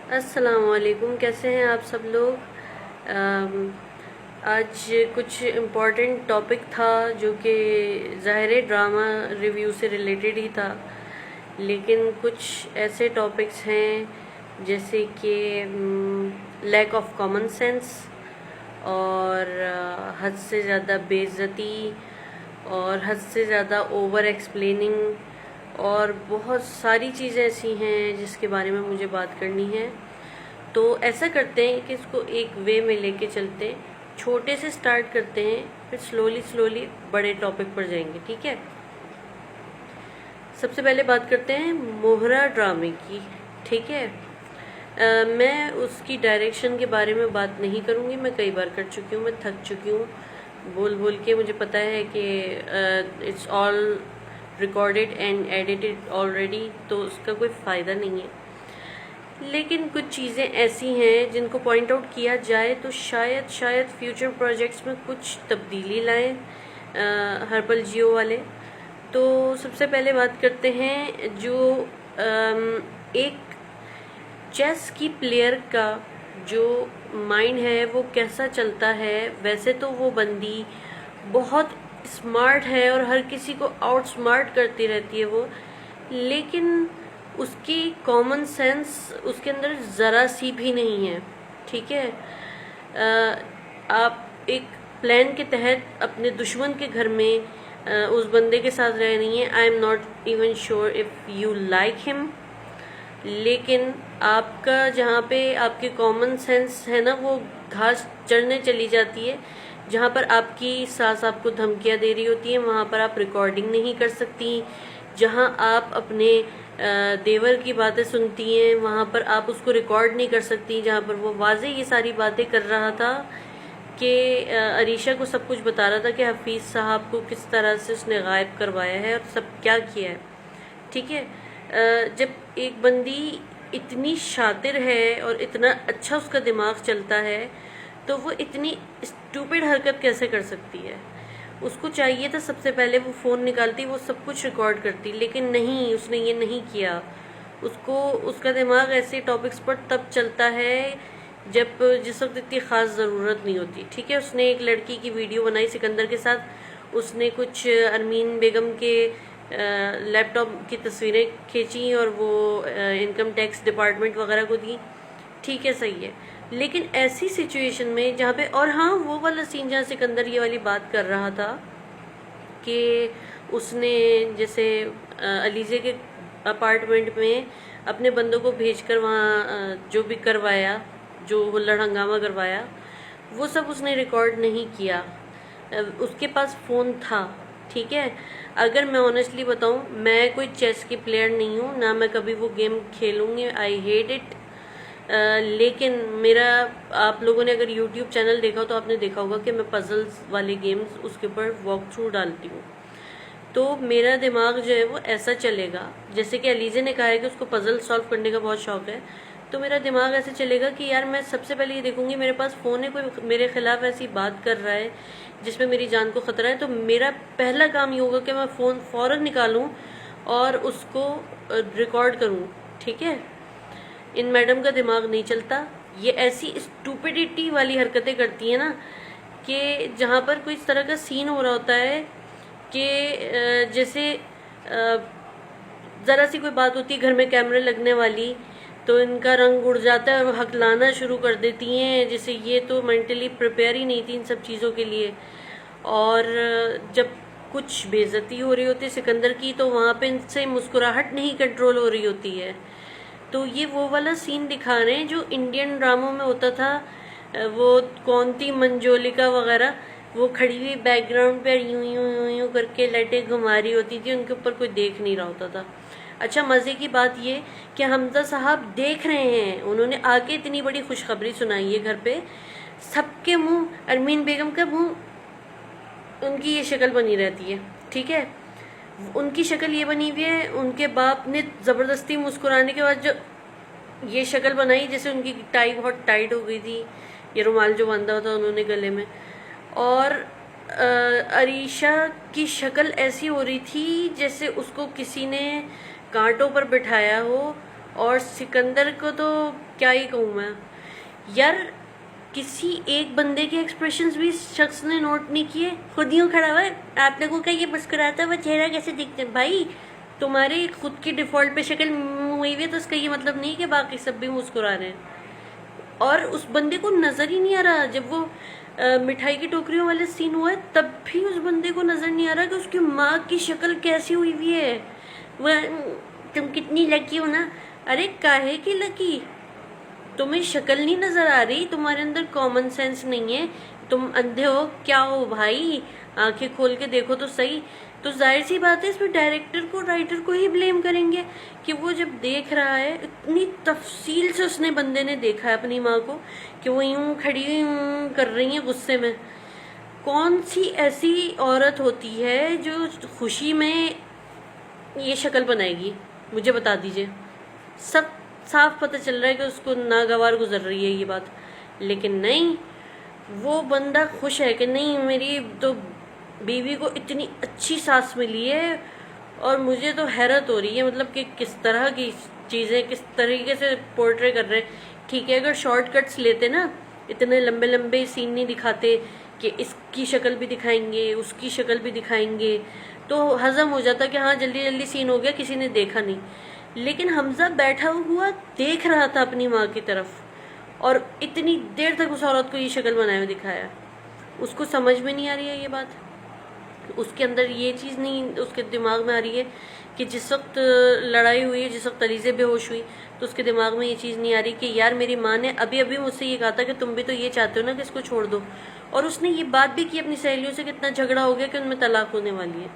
अस्सलामुअलैकुम, कैसे हैं आप सब लोग। आज कुछ इम्पोर्टेंट टॉपिक था जो कि ज़ाहिर ड्रामा रिव्यू से रिलेटेड ही था, लेकिन कुछ ऐसे टॉपिक्स हैं जैसे कि लैक ऑफ कॉमन सेंस और हद से ज़्यादा बेइज्जती और हद से ज़्यादा ओवर एक्सप्लेनिंग और बहुत सारी चीज़ें ऐसी हैं जिसके बारे में मुझे बात करनी है। तो ऐसा करते हैं कि इसको एक वे में लेके चलते हैं, छोटे से स्टार्ट करते हैं, फिर स्लोली स्लोली बड़े टॉपिक पर जाएंगे, ठीक है। सबसे पहले बात करते हैं मोहरा ड्रामे की, ठीक है। मैं उसकी डायरेक्शन के बारे में बात नहीं करूँगी, मैं कई बार कर चुकी हूँ, मैं थक चुकी हूँ बोल बोल के। मुझे पता है कि it's all recorded and edited already, तो उसका कोई फ़ायदा नहीं है। लेकिन कुछ चीज़ें ऐसी हैं जिनको पॉइंट आउट किया जाए तो शायद फ्यूचर प्रोजेक्ट्स में कुछ तब्दीली लाएं हर्बल जियो वाले। तो सबसे पहले बात करते हैं जो एक चेस की प्लेयर का जो माइंड है वो कैसा चलता है। वैसे तो वो बंदी बहुत स्मार्ट है और हर किसी को आउट स्मार्ट करती रहती है वो, लेकिन उसकी कॉमन सेंस उसके अंदर ज़रा सी भी नहीं है, ठीक है। आप एक प्लान के तहत अपने दुश्मन के घर में उस बंदे के साथ रह रही हैं। I am not even sure if you like him, लेकिन आपका जहाँ पे आपकी कॉमन सेंस है ना, वो घास चढ़ने चली जाती है। जहाँ पर आपकी सास आपको धमकियाँ दे रही होती है वहाँ पर आप रिकॉर्डिंग नहीं कर सकती। जहाँ आप अपने देवर की बातें सुनती हैं वहाँ पर आप उसको रिकॉर्ड नहीं कर सकती। जहाँ पर वो वाज़े ये सारी बातें कर रहा था कि अरीशा को सब कुछ बता रहा था कि हफीज़ साहब को किस तरह से उसने गायब करवाया है और सब क्या किया है, ठीक है। जब एक बंदी इतनी शातिर है और इतना अच्छा उसका दिमाग चलता है तो वो इतनी स्टूपिड हरकत कैसे कर सकती है। उसको चाहिए था सबसे पहले वो फ़ोन निकालती, वो सब कुछ रिकॉर्ड करती, लेकिन नहीं, उसने ये नहीं किया। उसको उसका दिमाग ऐसे टॉपिक्स पर तब चलता है जब जिस वक्त इतनी ख़ास ज़रूरत नहीं होती, ठीक है। उसने एक लड़की की वीडियो बनाई सिकंदर के साथ, उसने कुछ अरमीन बेगम के लैपटॉप की तस्वीरें खींची और वो इनकम टैक्स डिपार्टमेंट वगैरह को दी, ठीक है, सही है। लेकिन ऐसी सिचुएशन में जहाँ पे, और हाँ वो वाला सीन जहाँ सिकंदर ये वाली बात कर रहा था कि उसने जैसे अलीजे के अपार्टमेंट में अपने बंदों को भेजकर वहाँ जो भी करवाया, जो हुल्लड़ हंगामा करवाया, वो सब उसने रिकॉर्ड नहीं किया। उसके पास फ़ोन था, ठीक है। अगर मैं ऑनेस्टली बताऊं, मैं कोई चेस की प्लेयर नहीं हूं, ना मैं कभी वो गेम खेलूंगी, आई हेट इट। लेकिन मेरा, आप लोगों ने अगर यूट्यूब चैनल देखा तो आपने देखा होगा कि मैं पजल्स वाले गेम्स उसके ऊपर वॉक थ्रू डालती हूँ। तो मेरा दिमाग जो है वो ऐसा चलेगा, जैसे कि अलीजे ने कहा है कि उसको पजल सॉल्व करने का बहुत शौक है, तो मेरा दिमाग ऐसे चलेगा कि यार मैं सबसे पहले ये देखूंगी मेरे पास फ़ोन है, कोई मेरे खिलाफ ऐसी बात कर रहा है जिसमें मेरी जान को ख़तरा है, तो मेरा पहला काम ये होगा कि मैं फ़ोन फ़ौरन निकालूं और उसको रिकॉर्ड करूं, ठीक है। इन मैडम का दिमाग नहीं चलता, ये ऐसी स्टूपिडिटी वाली हरकतें करती हैं ना कि जहाँ पर कोई इस तरह का सीन हो रहा होता है कि जैसे ज़रा सी कोई बात होती है घर में कैमरे लगने वाली, तो इनका रंग उड़ जाता है और हकलाना शुरू कर देती हैं, जैसे ये तो मेंटली प्रिपेयर ही नहीं थी इन सब चीज़ों के लिए। और जब कुछ बेइज्जती हो रही होती है सिकंदर की, तो वहाँ पे इनसे मुस्कुराहट नहीं कंट्रोल हो रही होती है। तो ये वो वाला सीन दिखा रहे हैं जो इंडियन ड्रामों में होता था। वो कौन थी, मंजोलिका वगैरह, वो खड़ी हुई बैकग्राउंड पे यूं यूं यूं यूं करके लाइटें घुमा रही होती थी, उनके ऊपर कोई देख नहीं रहा होता था। अच्छा, मज़े की बात ये कि हमजा साहब देख रहे हैं, उन्होंने आके इतनी बड़ी खुशखबरी सुनाई है घर पे, सबके मुंह, अरमीन बेगम का मुंह, उनकी ये शक्ल बनी रहती है, ठीक है। उनकी शक्ल ये बनी हुई है, उनके बाप ने ज़बरदस्ती मुस्कुराने के बाद जो ये शक्ल बनाई, जैसे उनकी टाई बहुत टाइट हो गई थी, ये रुमाल जो बांधा होता उन्होंने गले में, और अरीशा की शक्ल ऐसी हो रही थी जैसे उसको किसी ने कांटों पर बिठाया हो और सिकंदर को तो क्या ही कहूँ मैं यार, किसी एक बंदे के एक्सप्रेशंस भी इस शख्स ने नोट नहीं किए, खुद यूँ खड़ा हुआ है, आप लोगों का ये मुस्कुराता हुआ चेहरा कैसे दिखते हैं? भाई तुम्हारे खुद की डिफ़ॉल्ट पे शक्ल हुई हुई है तो उसका ये मतलब नहीं कि बाकी सब भी मुस्कुरा रहे हैं। और उस बंदे को नज़र ही नहीं आ रहा, जब वो मिठाई की टोकरियों वाले सीन हुआ है तब भी उस बंदे को नज़र नहीं आ रहा कि उसकी माँ की शक्ल कैसी हुई हुई है। वह तुम कितनी लकी हो ना, अरे काहे की लकी, तुम्हें शक्ल नहीं नज़र आ रही, तुम्हारे अंदर कॉमन सेंस नहीं है, तुम अंधे हो क्या हो भाई, आंखें खोल के देखो तो सही। तो जाहिर सी बात है इसमें डायरेक्टर को, राइटर को ही ब्लेम करेंगे कि वो जब देख रहा है, इतनी तफसील से उसने बंदे ने देखा है अपनी माँ को कि वो यूं खड़ी यूं कर रही है गुस्से में। कौन सी ऐसी औरत होती है जो खुशी में ये शक्ल बनाएगी, मुझे बता दीजिए। सब साफ पता चल रहा है कि उसको नागवार गुजर रही है ये बात, लेकिन नहीं, वो बंदा खुश है कि नहीं मेरी तो बीवी को इतनी अच्छी सास मिली है। और मुझे तो हैरत हो रही है मतलब कि किस तरह की चीज़ें किस तरीके से पोर्ट्रे कर रहे हैं। ठीक है, अगर शॉर्टकट्स लेते ना, इतने लंबे लंबे सीन नहीं दिखाते कि इसकी शक्ल भी दिखाएंगे उसकी शक्ल भी दिखाएंगे, तो हजम हो जाता कि हाँ जल्दी जल्दी सीन हो गया, किसी ने देखा नहीं। लेकिन हमजा बैठा हुआ देख रहा था अपनी माँ की तरफ, और इतनी देर तक उस औरत को ये शक्ल बनाए हुए दिखाया। उसको समझ में नहीं आ रही है ये बात, उसके अंदर ये चीज़ नहीं उसके दिमाग में आ रही है कि जिस वक्त लड़ाई हुई है, जिस वक्त अलीज़े बेहोश हुई, तो उसके दिमाग में ये चीज़ नहीं आ रही कि यार मेरी माँ ने अभी अभी मुझसे ये कहा था कि तुम भी तो ये चाहते हो ना कि इसको छोड़ दो। और उसने ये बात भी की अपनी सहेलियों से, कितना झगड़ा हो गया कि उनमें तलाक होने वाली है।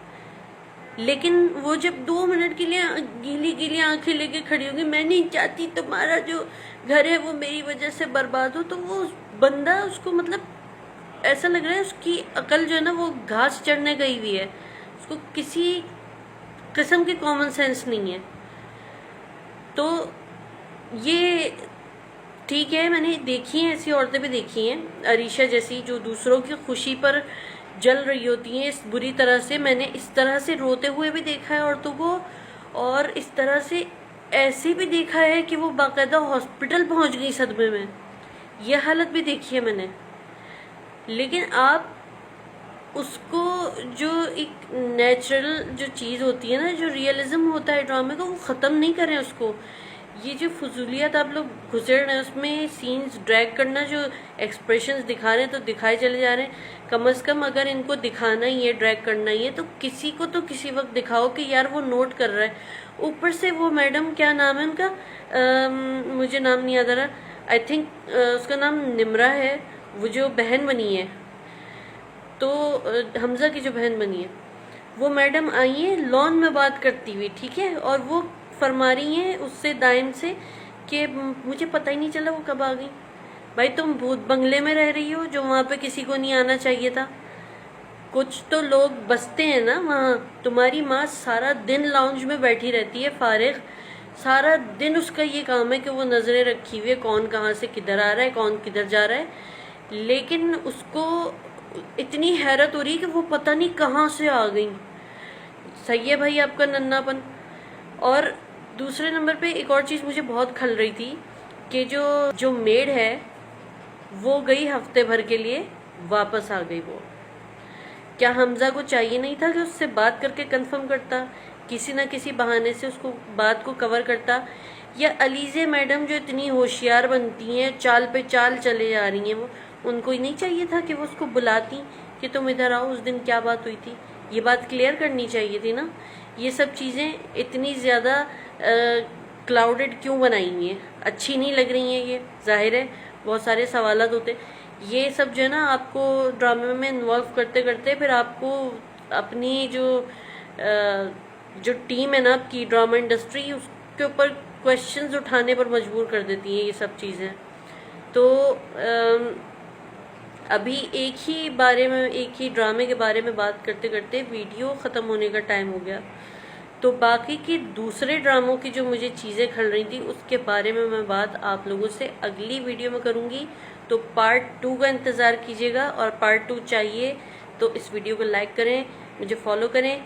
लेकिन वो जब 2 मिनट के लिए गीली गीली आंखें लेके खड़ी होगी, मैं नहीं चाहती तुम्हारा जो घर है वो मेरी वजह से बर्बाद हो, तो वो बंदा उसको मतलब ऐसा लग रहा है उसकी अकल जो है ना वो घास चढ़ने गई हुई है, उसको किसी किस्म की कॉमन सेंस नहीं है। तो ये ठीक है, मैंने देखी हैं ऐसी औरतें भी देखी हैं, अरीशा जैसी, जो दूसरों की खुशी पर जल रही होती हैं इस बुरी तरह से। मैंने इस तरह से रोते हुए भी देखा है औरतों को, और इस तरह से ऐसे भी देखा है कि वो बाकायदा हॉस्पिटल पहुंच गई सदमे में, यह हालत भी देखी है मैंने। लेकिन आप उसको जो एक नेचुरल जो चीज़ होती है ना, जो रियलिज्म होता है ड्रामे का, वो ख़त्म नहीं करें उसको। ये जो फजूलियत आप लोग घुसेड़ रहे हैं उसमें, सीन्स ड्रैग करना, जो एक्सप्रेशंस दिखा रहे हैं तो दिखाए चले जा रहे हैं। कम से कम अगर इनको दिखाना ही है, ड्रैग करना ही है, तो किसी को तो किसी वक्त दिखाओ कि यार वो नोट कर रहा है। ऊपर से वो मैडम, क्या नाम है उनका, मुझे नाम नहीं याद आ रहा, आई थिंक उसका नाम निम्रा है, वो जो बहन बनी है, तो हमजा की जो बहन बनी है, वो मैडम आई है लॉन में बात करती हुई, ठीक है, और वो फरमा रही हैं उससे दायन से कि मुझे पता ही नहीं चला वो कब आ गई। भाई तुम भूत बंगले में रह रही हो जो वहाँ पे किसी को नहीं आना चाहिए था। कुछ तो लोग बसते हैं ना वहाँ। तुम्हारी माँ सारा दिन लाउंज में बैठी रहती है फारिग, सारा दिन उसका ये काम है कि वो नज़रें रखी हुई है कौन कहाँ से किधर आ रहा है, कौन किधर जा रहा है, लेकिन उसको इतनी हैरत हो रही है कि वो पता नहीं कहाँ से आ गई। सही है भाई आपका नन्नापन। और दूसरे नंबर पे एक और चीज़ मुझे बहुत खल रही थी कि जो मेड है वो गई हफ्ते भर के लिए, वापस आ गई। वो क्या हमजा को चाहिए नहीं था कि उससे बात करके कंफर्म करता, किसी ना किसी बहाने से उसको बात को कवर करता? या अलीज़े मैडम जो इतनी होशियार बनती हैं, चाल पे चाल चले जा रही हैं, वो उनको ही नहीं चाहिए था कि वो उसको बुलाती कि तुम इधर आओ, उस दिन क्या बात हुई थी, ये बात क्लियर करनी चाहिए थी ना। ये सब चीज़ें इतनी ज़्यादा क्लाउडेड क्यों बनाई हुई हैं, अच्छी नहीं लग रही हैं ये, जाहिर है बहुत सारे सवालात होते। ये सब जो है ना आपको ड्रामे में इन्वॉल्व करते करते फिर आपको अपनी जो टीम है ना आपकी, ड्रामा इंडस्ट्री, उसके ऊपर क्वेश्चंस उठाने पर मजबूर कर देती हैं ये सब चीज़ें। तो अभी एक ही ड्रामे के बारे में बात करते करते वीडियो ख़त्म होने का टाइम हो गया। तो बाकी के दूसरे ड्रामों की जो मुझे चीज़ें खल रही थी उसके बारे में मैं बात आप लोगों से अगली वीडियो में करूँगी। तो पार्ट 2 का इंतज़ार कीजिएगा, और पार्ट 2 चाहिए तो इस वीडियो को लाइक करें, मुझे फॉलो करें।